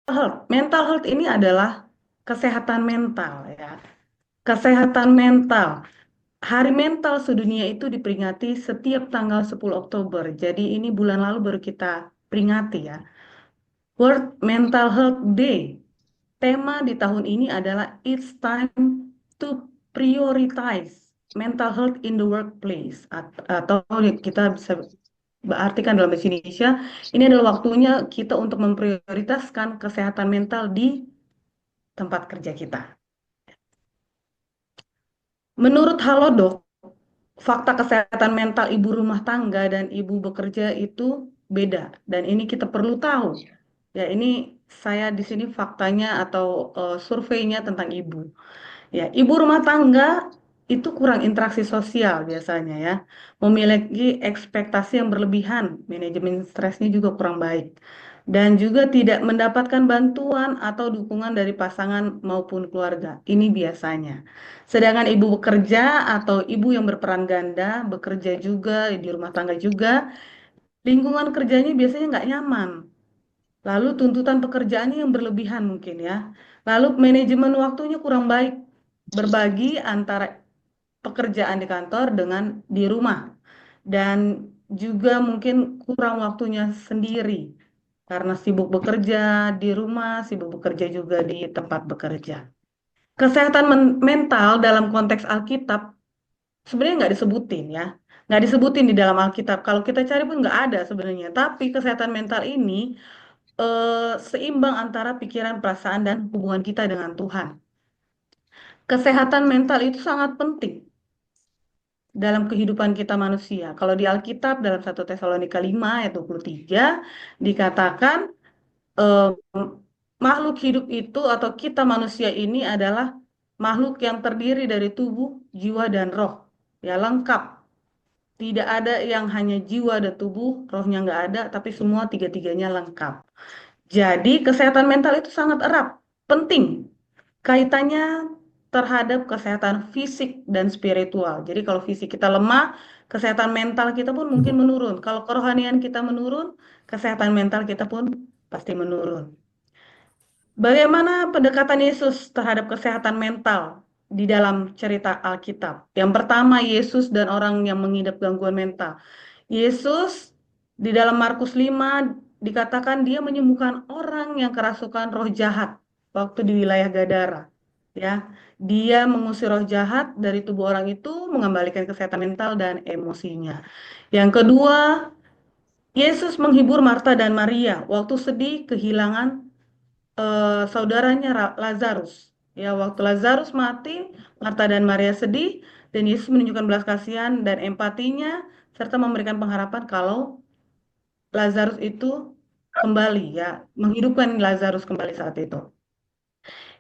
health. Mental health ini adalah kesehatan mental ya. Kesehatan mental. Hari Mental Sedunia itu diperingati setiap tanggal 10 Oktober. Jadi ini bulan lalu baru kita peringati ya. World Mental Health Day. Tema di tahun ini adalah It's time to prioritize mental health in the workplace. Atau kita bisa berartikan dalam bahasa Indonesia, ini adalah waktunya kita untuk memprioritaskan kesehatan mental di tempat kerja kita. Menurut Halodoc, fakta kesehatan mental ibu rumah tangga dan ibu bekerja itu beda. Dan ini kita perlu tahu. Ya, ini saya di sini faktanya atau surveinya tentang ibu. Ya, ibu rumah tangga itu kurang interaksi sosial biasanya ya. Memiliki ekspektasi yang berlebihan, manajemen stresnya juga kurang baik. Dan juga tidak mendapatkan bantuan atau dukungan dari pasangan maupun keluarga. Ini biasanya. Sedangkan ibu bekerja atau ibu yang berperan ganda, bekerja juga di rumah tangga juga, lingkungan kerjanya biasanya nggak nyaman. Lalu tuntutan pekerjaannya yang berlebihan mungkin ya. Lalu manajemen waktunya kurang baik, berbagi antara pekerjaan di kantor dengan di rumah. Dan juga mungkin kurang waktunya sendiri karena sibuk bekerja di rumah, sibuk bekerja juga di tempat bekerja. Kesehatan mental dalam konteks Alkitab sebenarnya nggak disebutin ya. Nggak disebutin di dalam Alkitab. Kalau kita cari pun nggak ada sebenarnya. Tapi kesehatan mental ini seimbang antara pikiran, perasaan, dan hubungan kita dengan Tuhan. Kesehatan mental itu sangat penting dalam kehidupan kita manusia. Kalau di Alkitab dalam 1 Tesalonika 5 ayat 23 dikatakan eh, makhluk hidup itu atau kita manusia ini adalah makhluk yang terdiri dari tubuh, jiwa, dan roh. Ya, lengkap. Tidak ada yang hanya jiwa dan tubuh, rohnya nggak ada, tapi semua tiga-tiganya lengkap. Jadi kesehatan mental itu sangat erat, penting. Kaitannya terhadap kesehatan fisik dan spiritual. Jadi kalau fisik kita lemah, kesehatan mental kita pun mungkin menurun. Kalau kerohanian kita menurun, kesehatan mental kita pun pasti menurun. Bagaimana pendekatan Yesus terhadap kesehatan mental di dalam cerita Alkitab? Yang pertama, Yesus dan orang yang mengidap gangguan mental. Yesus di dalam Markus 5 dikatakan dia menyembuhkan orang yang kerasukan roh jahat waktu di wilayah Gadara. Ya, dia mengusir roh jahat dari tubuh orang itu, mengembalikan kesehatan mental dan emosinya. Yang kedua, Yesus menghibur Marta dan Maria waktu sedih kehilangan saudaranya Lazarus. Ya, waktu Lazarus mati, Marta dan Maria sedih, dan Yesus menunjukkan belas kasihan dan empatinya, serta memberikan pengharapan kalau Lazarus itu kembali, ya, menghidupkan Lazarus kembali saat itu.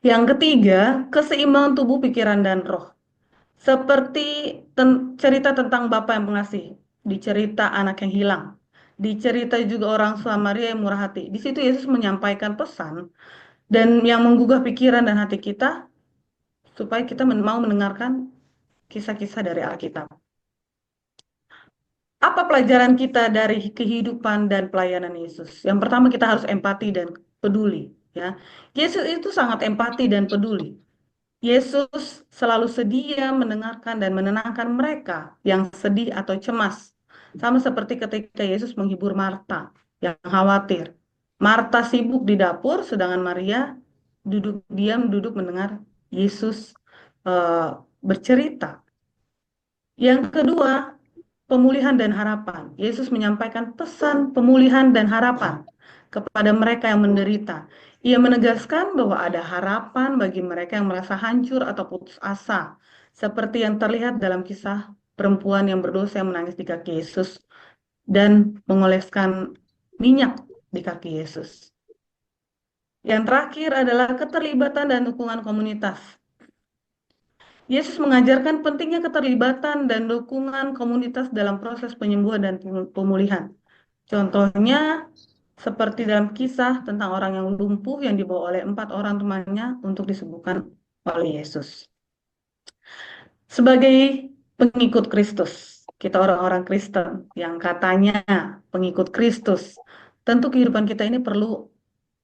Yang ketiga, keseimbangan tubuh, pikiran, dan roh. Seperti cerita tentang Bapa yang pengasih, di cerita anak yang hilang, di cerita juga orang Samaria yang murah hati. Di situ Yesus menyampaikan pesan dan yang menggugah pikiran dan hati kita supaya kita mau mendengarkan kisah-kisah dari Alkitab. Apa pelajaran kita dari kehidupan dan pelayanan Yesus? Yang pertama kita harus empati dan peduli. Ya, Yesus itu sangat empati dan peduli. Yesus selalu sedia mendengarkan dan menenangkan mereka yang sedih atau cemas. Sama seperti ketika Yesus menghibur Marta yang khawatir. Marta sibuk di dapur, sedangkan Maria duduk diam, duduk mendengar Yesus eh, bercerita. Yang kedua, pemulihan dan harapan. Yesus menyampaikan pesan pemulihan dan harapan kepada mereka yang menderita. Ia menegaskan bahwa ada harapan bagi mereka yang merasa hancur atau putus asa, seperti yang terlihat dalam kisah perempuan yang berdosa yang menangis di kaki Yesus dan mengoleskan minyak di kaki Yesus. Yang terakhir adalah keterlibatan dan dukungan komunitas. Yesus mengajarkan pentingnya keterlibatan dan dukungan komunitas dalam proses penyembuhan dan pemulihan. Contohnya, seperti dalam kisah tentang orang yang lumpuh yang dibawa oleh 4 orang temannya untuk disembuhkan oleh Yesus. Sebagai pengikut Kristus, kita orang-orang Kristen yang katanya pengikut Kristus, tentu kehidupan kita ini perlu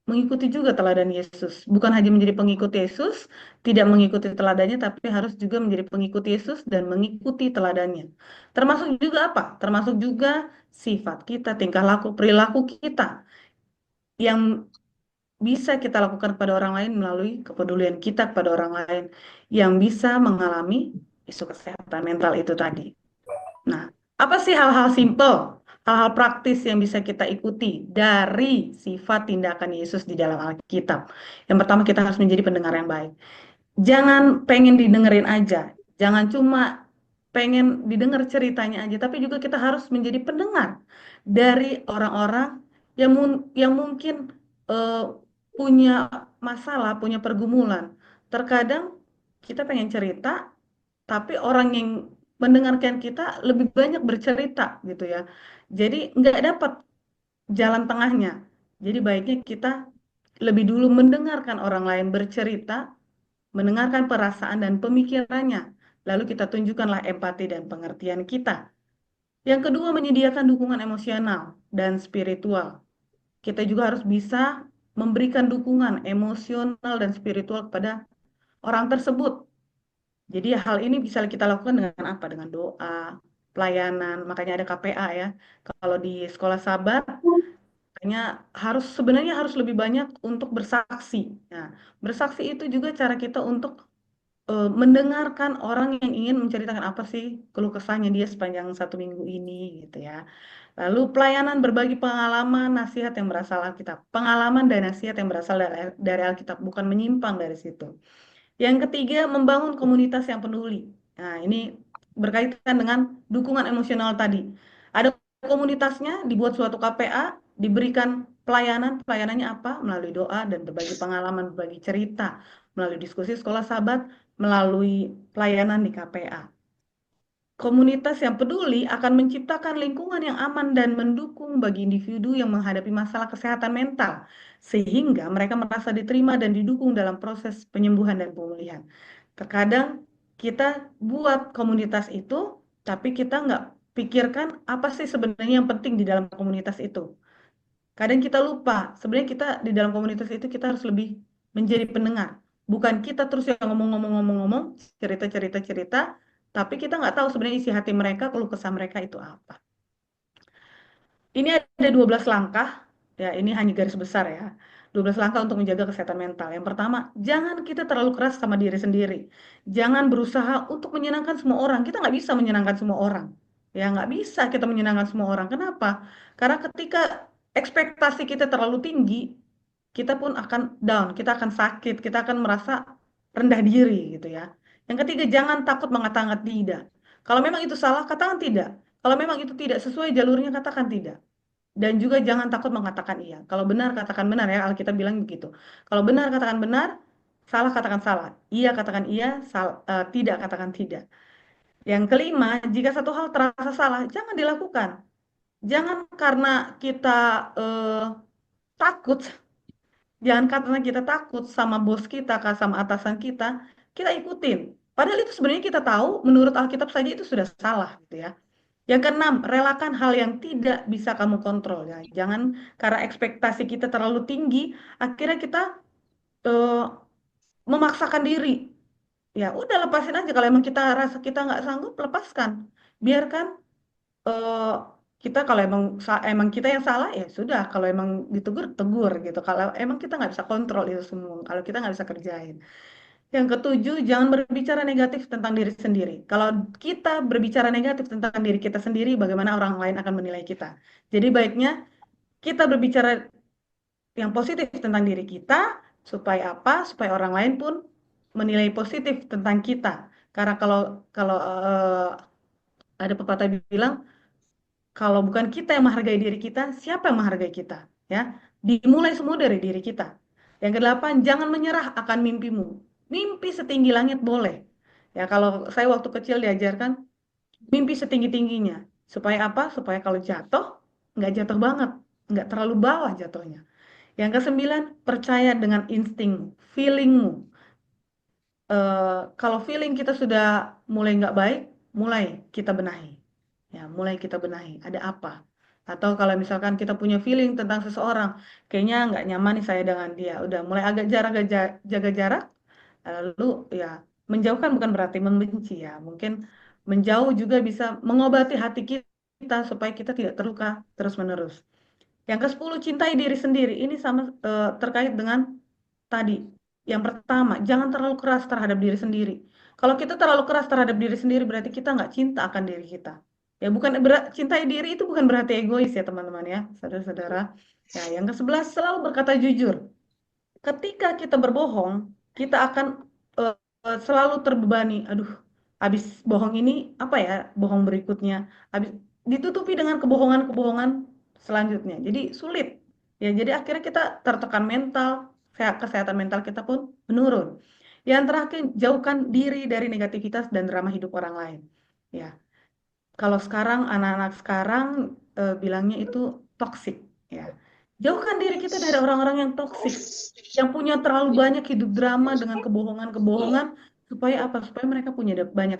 mengikuti juga teladan Yesus. Bukan hanya menjadi pengikut Yesus, tidak mengikuti teladannya, tapi harus juga menjadi pengikut Yesus dan mengikuti teladannya. Termasuk juga apa? Termasuk juga sifat kita, tingkah laku, perilaku kita yang bisa kita lakukan kepada orang lain melalui kepedulian kita kepada orang lain yang bisa mengalami isu kesehatan mental itu tadi. Nah, apa sih hal-hal simple, hal-hal praktis yang bisa kita ikuti dari sifat tindakan Yesus di dalam Alkitab? Yang pertama, kita harus menjadi pendengar yang baik. Jangan pengen didengerin aja, jangan cuma pengen didengar ceritanya aja, tapi juga kita harus menjadi pendengar dari orang-orang yang mungkin eh, punya masalah, punya pergumulan. Terkadang kita pengen cerita, tapi orang yang mendengarkan kita lebih banyak bercerita gitu ya. Jadi nggak dapat jalan tengahnya. Jadi baiknya kita lebih dulu mendengarkan orang lain bercerita, mendengarkan perasaan dan pemikirannya. Lalu kita tunjukkanlah empati dan pengertian kita. Yang kedua, menyediakan dukungan emosional dan spiritual. Kita juga harus bisa memberikan dukungan emosional dan spiritual kepada orang tersebut. Jadi hal ini bisa kita lakukan dengan apa? Dengan doa, pelayanan, makanya ada KPA ya. Kalau di sekolah sahabat, makanya sebenarnya harus lebih banyak untuk bersaksi. Nah, bersaksi itu juga cara kita untuk mendengarkan orang yang ingin menceritakan apa sih keluh kesahnya dia sepanjang 1 minggu ini gitu ya. Lalu pelayanan berbagi pengalaman, nasihat yang berasal Alkitab. Pengalaman dan nasihat yang berasal dari Alkitab, bukan menyimpang dari situ. Yang ketiga, membangun komunitas yang peduli. Nah, ini berkaitan dengan dukungan emosional tadi. Ada komunitasnya, dibuat suatu KPA, diberikan pelayanan. Pelayanannya apa? Melalui doa dan berbagi pengalaman, berbagi cerita, melalui diskusi sekolah sahabat, melalui pelayanan di KPA. Komunitas yang peduli akan menciptakan lingkungan yang aman dan mendukung bagi individu yang menghadapi masalah kesehatan mental, sehingga mereka merasa diterima dan didukung dalam proses penyembuhan dan pemulihan. Terkadang kita buat komunitas itu, tapi kita nggak pikirkan apa sih sebenarnya yang penting di dalam komunitas itu. Kadang kita lupa, sebenarnya kita di dalam komunitas itu kita harus lebih menjadi pendengar. Bukan kita terus yang ngomong-ngomong, cerita-cerita-cerita, tapi kita nggak tahu sebenarnya isi hati mereka, keluh kesah mereka itu apa. Ini ada 12 langkah, ya ini hanya garis besar ya. 12 langkah untuk menjaga kesehatan mental. Yang pertama, jangan kita terlalu keras sama diri sendiri. Jangan berusaha untuk menyenangkan semua orang. Kita nggak bisa menyenangkan semua orang. Ya nggak bisa kita menyenangkan semua orang. Kenapa? Karena ketika ekspektasi kita terlalu tinggi, kita pun akan down, kita akan sakit, kita akan merasa rendah diri gitu ya. Yang ketiga, jangan takut mengatakan tidak. Kalau memang itu salah, katakan tidak. Kalau memang itu tidak sesuai jalurnya, katakan tidak. Dan juga jangan takut mengatakan iya. Kalau benar, katakan benar ya. Alkitab bilang begitu. Kalau benar, katakan benar. Salah, katakan salah. Iya, katakan iya. Tidak, katakan tidak. Yang kelima, jika satu hal terasa salah, jangan dilakukan. Jangan karena kita eh, takut, jangan karena kita takut sama bos kita, sama atasan kita ikutin. Padahal itu sebenarnya kita tahu, menurut Alkitab saja itu sudah salah gitu ya. Yang keenam, relakan hal yang tidak bisa kamu kontrol ya. Jangan karena ekspektasi kita terlalu tinggi, akhirnya kita eh, memaksakan diri. Ya udah lepasin aja kalau emang kita rasa kita nggak sanggup, lepaskan. Biarkan eh, kita kalau emang kita yang salah ya sudah. Kalau emang ditegur tegur gitu. Kalau emang kita nggak bisa kontrol itu semua, kalau kita nggak bisa kerjain. Yang ketujuh, jangan berbicara negatif tentang diri sendiri. Kalau kita berbicara negatif tentang diri kita sendiri, bagaimana orang lain akan menilai kita. Jadi baiknya kita berbicara yang positif tentang diri kita, supaya apa? Supaya orang lain pun menilai positif tentang kita. Karena kalau kalau ada pepatah bilang, kalau bukan kita yang menghargai diri kita, siapa yang menghargai kita? Ya, dimulai semua dari diri kita. Yang kedelapan, jangan menyerah akan mimpimu. Mimpi setinggi langit boleh. Ya, kalau saya waktu kecil diajarkan mimpi setinggi-tingginya. Supaya apa? Supaya kalau jatuh, nggak jatuh banget. Nggak terlalu bawah jatuhnya. Yang kesembilan, percaya dengan insting, feelingmu. Kalau feeling kita sudah mulai nggak baik, mulai kita benahi. Ya, mulai kita benahi. Ada apa? Atau kalau misalkan kita punya feeling tentang seseorang, kayaknya nggak nyaman nih saya dengan dia, udah mulai agak jaga jarak, lalu ya menjauhkan bukan berarti membenci ya, mungkin menjauh juga bisa mengobati hati kita supaya kita tidak terluka terus-menerus. Yang ke-10, cintai diri sendiri. Ini sama terkait dengan tadi. Yang pertama, jangan terlalu keras terhadap diri sendiri. Kalau kita terlalu keras terhadap diri sendiri, berarti kita nggak cinta akan diri kita. Ya, bukan cintai diri itu bukan berarti egois ya teman-teman ya, saudara-saudara. Ya, yang ke-11, selalu berkata jujur. Ketika kita berbohong, kita akan selalu terbebani. Aduh, habis bohong ini apa ya? Bohong berikutnya. Habis ditutupi dengan kebohongan-kebohongan selanjutnya. Jadi sulit. Ya, jadi akhirnya kita tertekan mental, kesehatan mental kita pun menurun. Yang terakhir, jauhkan diri dari negativitas dan drama hidup orang lain. Ya, kalau sekarang anak-anak sekarang bilangnya itu toksik ya. Jauhkan diri kita dari orang-orang yang toksik, yang punya terlalu banyak hidup drama dengan kebohongan-kebohongan supaya apa? Supaya mereka punya banyak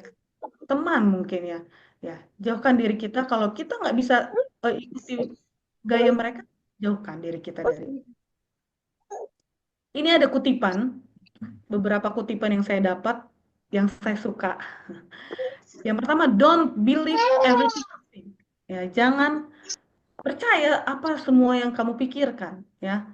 teman mungkin ya. Ya, jauhkan diri kita. Kalau kita nggak bisa ikuti gaya mereka, jauhkan diri kita dari. Ini ada kutipan, beberapa kutipan yang saya dapat, yang saya suka. Yang pertama, don't believe everything you think. Ya, jangan percaya apa semua yang kamu pikirkan, ya.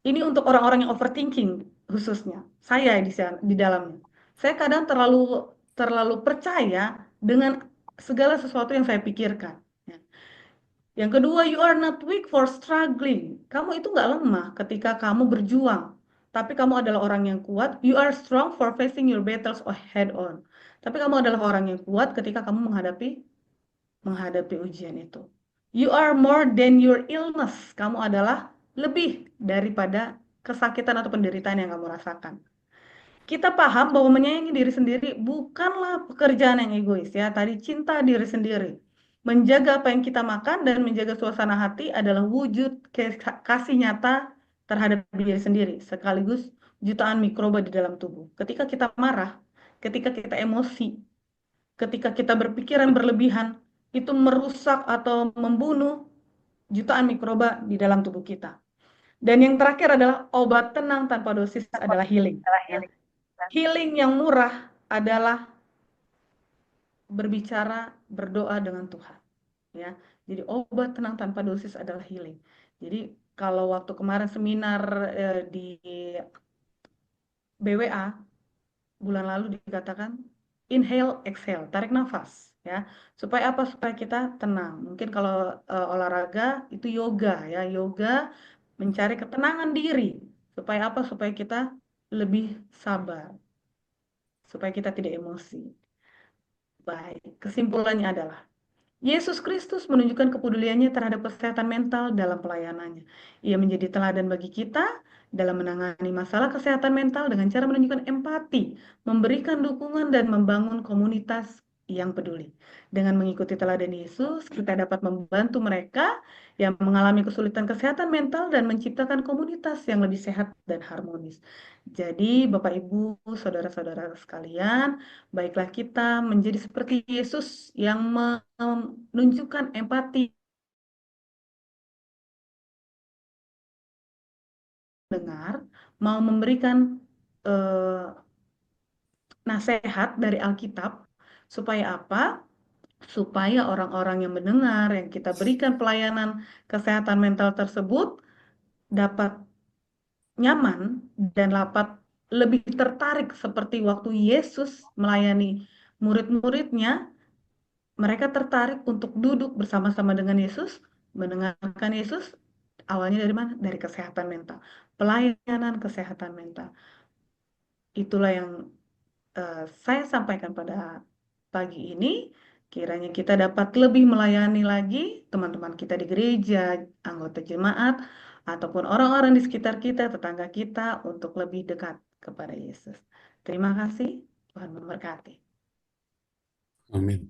Ini untuk orang-orang yang overthinking khususnya. Saya di dalamnya. Saya kadang terlalu terlalu percaya dengan segala sesuatu yang saya pikirkan. Ya. Yang kedua, you are not weak for struggling. Kamu itu nggak lemah ketika kamu berjuang, tapi kamu adalah orang yang kuat. You are strong for facing your battles head on. Tapi kamu adalah orang yang kuat ketika kamu menghadapi ujian itu. You are more than your illness. Kamu adalah lebih daripada kesakitan atau penderitaan yang kamu rasakan. Kita paham bahwa menyayangi diri sendiri bukanlah pekerjaan yang egois ya. Tadi cinta diri sendiri. Menjaga apa yang kita makan dan menjaga suasana hati adalah wujud kasih nyata terhadap diri sendiri. Sekaligus jutaan mikroba di dalam tubuh. Ketika kita marah, ketika kita emosi, ketika kita berpikiran berlebihan, itu merusak atau membunuh jutaan mikroba di dalam tubuh kita. Dan yang terakhir adalah obat tenang tanpa dosis adalah healing. Ya. Healing yang murah adalah berbicara, berdoa dengan Tuhan. Ya, jadi obat tenang tanpa dosis adalah healing. Jadi kalau waktu kemarin seminar di BWA bulan lalu dikatakan inhale, exhale, tarik nafas ya. Supaya apa? Supaya kita tenang. Mungkin kalau olahraga itu yoga ya, yoga mencari ketenangan diri. Supaya apa? Supaya kita lebih sabar, supaya kita tidak emosi. Baik, kesimpulannya adalah Yesus Kristus menunjukkan kepeduliannya terhadap kesehatan mental dalam pelayanannya. Ia menjadi teladan bagi kita dalam menangani masalah kesehatan mental dengan cara menunjukkan empati, memberikan dukungan, dan membangun komunitas yang peduli. Dengan mengikuti teladan Yesus, kita dapat membantu mereka yang mengalami kesulitan kesehatan mental dan menciptakan komunitas yang lebih sehat dan harmonis. Jadi, Bapak, Ibu, saudara-saudara sekalian, baiklah kita menjadi seperti Yesus yang menunjukkan empati, dengar, mau memberikan eh, nasihat dari Alkitab, supaya apa? Supaya orang-orang yang mendengar, yang kita berikan pelayanan kesehatan mental tersebut, dapat nyaman dan dapat lebih tertarik seperti waktu Yesus melayani murid-muridnya. Mereka tertarik untuk duduk bersama-sama dengan Yesus, mendengarkan Yesus. Awalnya dari mana? Dari kesehatan mental. Pelayanan kesehatan mental. Itulah yang saya sampaikan pada pagi ini. Kiranya kita dapat lebih melayani lagi teman-teman kita di gereja, anggota jemaat, ataupun orang-orang di sekitar kita, tetangga kita, untuk lebih dekat kepada Yesus. Terima kasih. Tuhan memberkati. Amin.